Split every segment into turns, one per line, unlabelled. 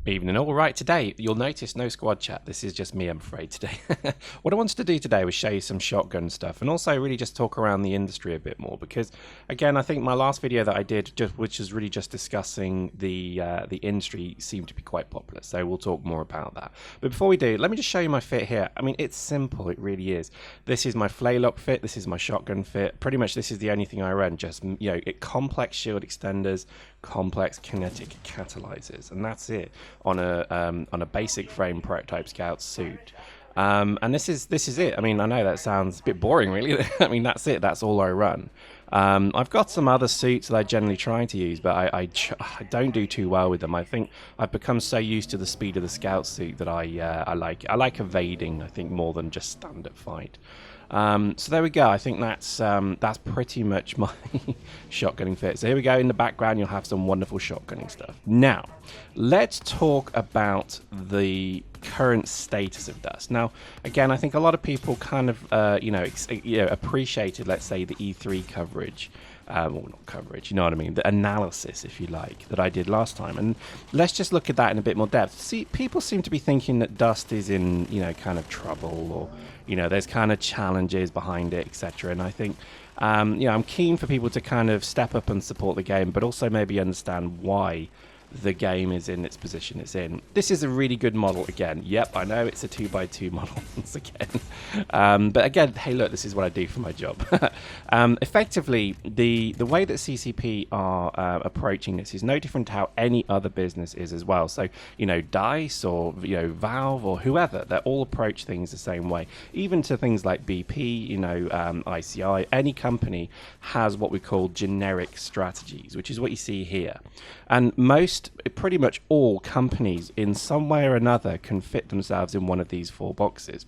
Evening. All right, today you'll notice no squad chat. This is just me, I'm afraid, today. What I wanted to do today was show you some shotgun stuff and also really just talk around the industry a bit more because, again, I think my last video that I did, which is really just discussing the industry, seemed to be quite popular. So we'll talk more about that. But before we do, let me just show you my fit here. I mean, it's simple. It really is. This is my flaylock fit. This is my shotgun fit. Pretty much this is the only thing I run. Just, complex shield extenders, complex kinetic catalyzers, and that's it on a basic frame prototype scout suit. And this is it. I mean, I know that sounds a bit boring, really. I mean, that's it. That's all I run. I've got some other suits that I generally try to use, but I don't do too well with them. I think I've become so used to the speed of the scout suit that I like evading, I think, more than just standard fight. So there we go. I think that's pretty much my shotgunning fit. So here we go. In the background, you'll have some wonderful shotgunning stuff. Now, let's talk about the current status of Dust. Now, again, I think a lot of people kind of, appreciated, let's say, the E3 coverage. Well, not coverage, you know what I mean, the analysis, if you like, that I did last time. And let's just look at that in a bit more depth. See, people seem to be thinking that Dust is in, kind of trouble, or, there's kind of challenges behind it, etc. And I think, I'm keen for people to kind of step up and support the game, but also maybe understand why the game is in its position it's in. This is a really good model again. Yep, I know it's a 2x2 model once again. But again, hey look, this is what I do for my job. Effectively, the way that CCP are approaching this is no different to how any other business is as well. So, DICE or Valve or whoever, they all approach things the same way. Even to things like BP, ICI, any company has what we call generic strategies, which is what you see here. And pretty much all companies in some way or another can fit themselves in one of these four boxes.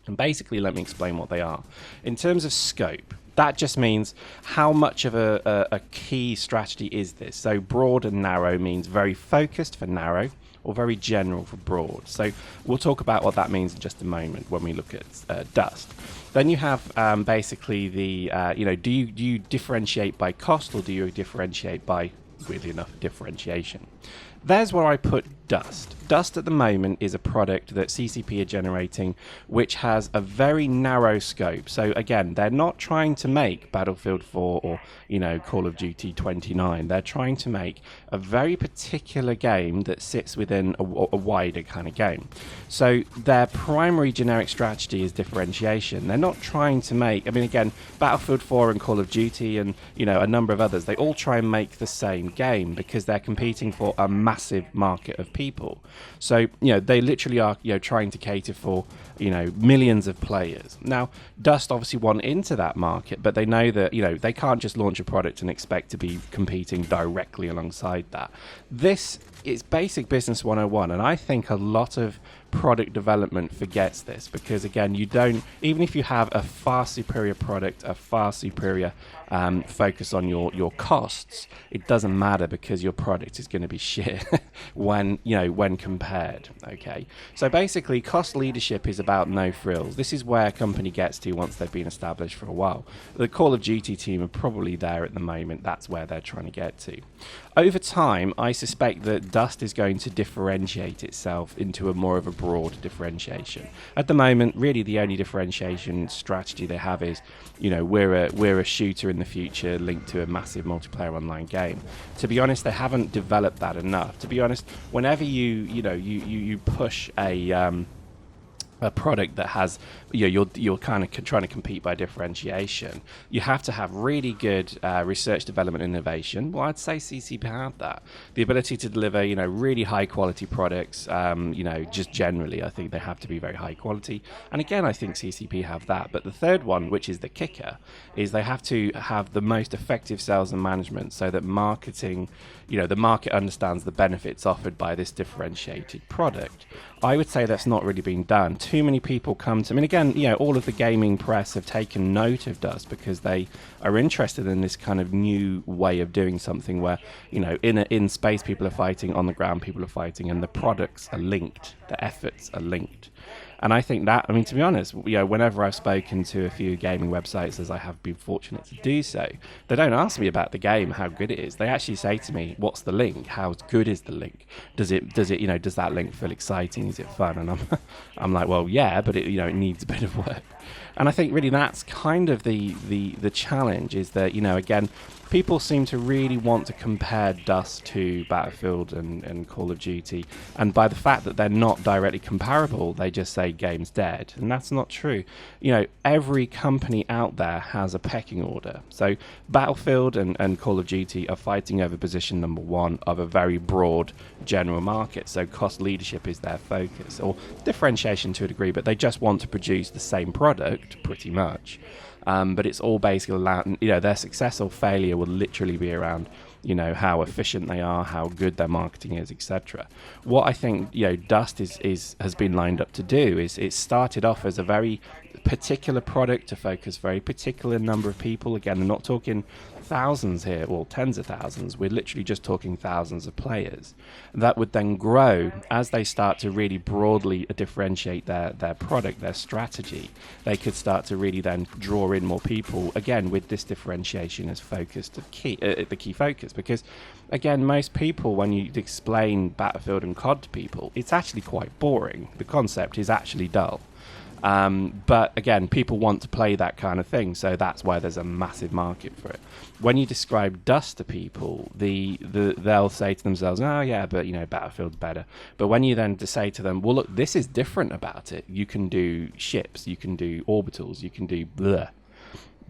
And basically, let me explain what they are. In terms of scope, that just means how much of a key strategy is this. So broad and narrow means very focused for narrow, or very general for broad. So we'll talk about what that means in just a moment when we look at Dust. Then you have basically the, do you differentiate by cost, or do you differentiate by, weirdly enough, differentiation? There's where I put Dust. Dust at the moment is a product that CCP are generating which has a very narrow scope. So again, they're not trying to make Battlefield 4 or Call of Duty 29. They're trying to make a very particular game that sits within a wider kind of game. So their primary generic strategy is differentiation. They're not trying to make, again, Battlefield 4 and Call of Duty and a number of others, they all try and make the same game because they're competing for a massive market of people. So they literally are trying to cater for millions of players. Now Dust obviously want into that market, but they know that they can't just launch a product and expect to be competing directly alongside that. This is basic business 101, and I think a lot of product development forgets this because, again, even if you have a far superior product, a far superior focus on your costs, it doesn't matter because your product is going to be shit when compared. Okay, so basically cost leadership is about no frills. This is where a company gets to once they've been established for a while. The Call of Duty team are probably there at the moment. That's where they're trying to get to. Over time, I suspect that Dust is going to differentiate itself into a more of a broad differentiation. At the moment, really the only differentiation strategy they have is, we're a shooter in the future linked to a massive multiplayer online game. To be honest, they haven't developed that enough. To be honest, whenever you push a product that has you're kind of trying to compete by differentiation, you have to have really good research, development, innovation. Well, I'd say CCP have that, the ability to deliver really high quality products. Just generally I think they have to be very high quality, and again I think CCP have that. But the third one, which is the kicker, is they have to have the most effective sales and management so that marketing, the market understands the benefits offered by this differentiated product. I would say that's not really being done. Too many people come to, again, all of the gaming press have taken note of Dust because they are interested in this kind of new way of doing something where, in space people are fighting, on the ground people are fighting, and the products are linked, the efforts are linked. And I think that, I mean, to be honest, whenever I've spoken to a few gaming websites, as I have been fortunate to do so, they don't ask me about the game, how good it is. They actually say to me, what's the link? How good is the link? Does that link feel exciting? Is it fun? And I'm like, well, yeah, but it needs a bit of work. And I think really that's kind of the challenge, is that, again, people seem to really want to compare Dust to Battlefield and Call of Duty, and by the fact that they're not directly comparable, they just say game's dead, and that's not true. Every company out there has a pecking order. So Battlefield and Call of Duty are fighting over position number one of a very broad general market, so cost leadership is their focus, or differentiation to a degree, but they just want to produce the same product pretty much. But it's all basically their success or failure will literally be around how efficient they are, how good their marketing is, etc. What I think Dust has been lined up to do is, it started off as a very particular product to focus very particular number of people. Again, we're not talking thousands here, or tens of thousands. We're literally just talking thousands of players. That would then grow as they start to really broadly differentiate their product, their strategy. They could start to really then draw in more people, again, with this differentiation as focused, the key focus. Because again, most people, when you explain Battlefield and COD to people, it's actually quite boring. The concept is actually dull. But again, people want to play that kind of thing, so that's why there's a massive market for it. When you describe Dust to people, they'll say to themselves, oh yeah, but Battlefield's better. But when you then say to them, well look, this is different about it. You can do ships, you can do orbitals, you can do blah.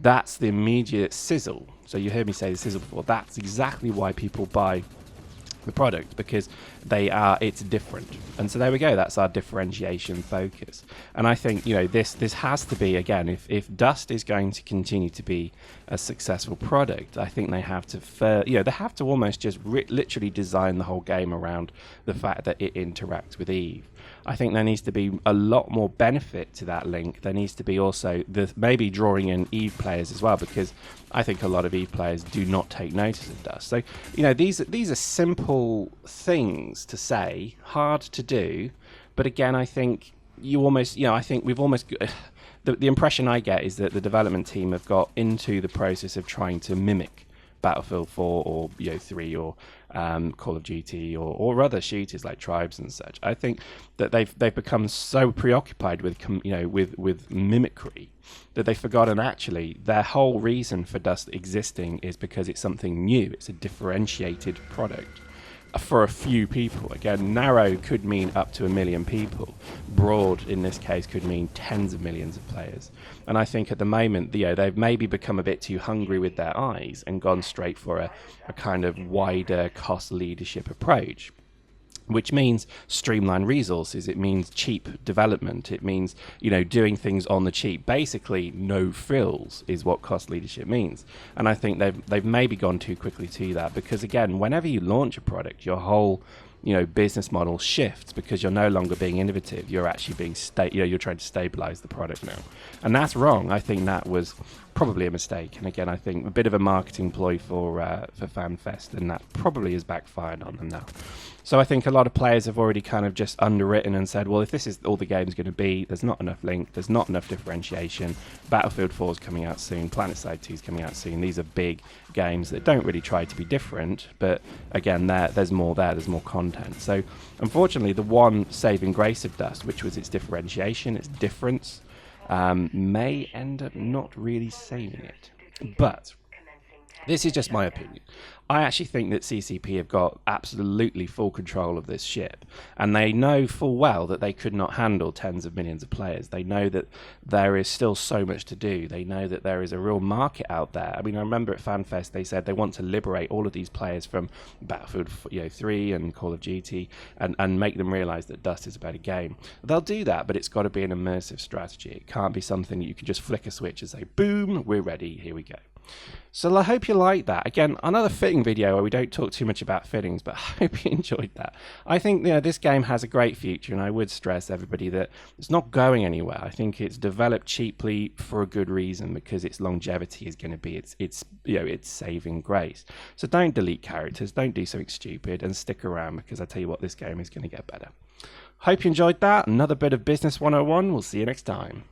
That's the immediate sizzle. So you heard me say the sizzle before. That's exactly why people buy the product, because it's different. And so there we go, that's our differentiation focus. And I think this has to be, again, if Dust is going to continue to be a successful product, I think they have to they have to almost just literally design the whole game around the fact that it interacts with Eve. I think there needs to be a lot more benefit to that link. There needs to be also maybe drawing in Eve players as well, because I think a lot of Eve players do not take notice of Dust. So these are simple things to say, hard to do, but again, I think I think we've almost the impression I get is that the development team have got into the process of trying to mimic Battlefield 4 or 3 or Call of Duty or other shooters like Tribes and such. I think that they've become so preoccupied with mimicry that they've forgotten actually their whole reason for Dust existing is because it's something new. It's a differentiated product for a few people. Again, narrow could mean up to 1 million people. Broad, in this case, could mean tens of millions of players. And I think at the moment, they've maybe become a bit too hungry with their eyes and gone straight for a kind of wider cost leadership approach, which means streamlined resources. It means cheap development. It means, doing things on the cheap. Basically, no frills is what cost leadership means. And I think they've maybe gone too quickly to that, because again, whenever you launch a product, your whole business model shifts, because you're no longer being innovative. You're actually being you're trying to stabilize the product now, and that's wrong. I think that was probably a mistake, and again, I think a bit of a marketing ploy for FanFest, and that probably has backfired on them now. So I think a lot of players have already kind of just underwritten and said, well, if this is all the game's going to be, there's not enough link, there's not enough differentiation. Battlefield 4 is coming out soon, PlanetSide 2 is coming out soon. These are big games that don't really try to be different, but again, there's more there's more content. So unfortunately, the one saving grace of Dust, which was its differentiation, its difference, may end up not really saving it. But this is just my opinion. I actually think that CCP have got absolutely full control of this ship, and they know full well that they could not handle tens of millions of players. They know that there is still so much to do. They know that there is a real market out there. I mean, I remember at FanFest they said they want to liberate all of these players from Battlefield 3 and Call of Duty and make them realize that Dust is a better game. They'll do that, but it's got to be an immersive strategy. It can't be something that you can just flick a switch and say, boom, we're ready, here we go. So I hope you like that. Again, another fitting video where we don't talk too much about fittings, but I hope you enjoyed that. I think this game has a great future, and I would stress everybody that it's not going anywhere. I think it's developed cheaply for a good reason, because its longevity is going to be its saving grace. So don't delete characters, don't do something stupid, and stick around, because I tell you what, this game is going to get better. Hope you enjoyed that. Another bit of Business 101. We'll see you next time.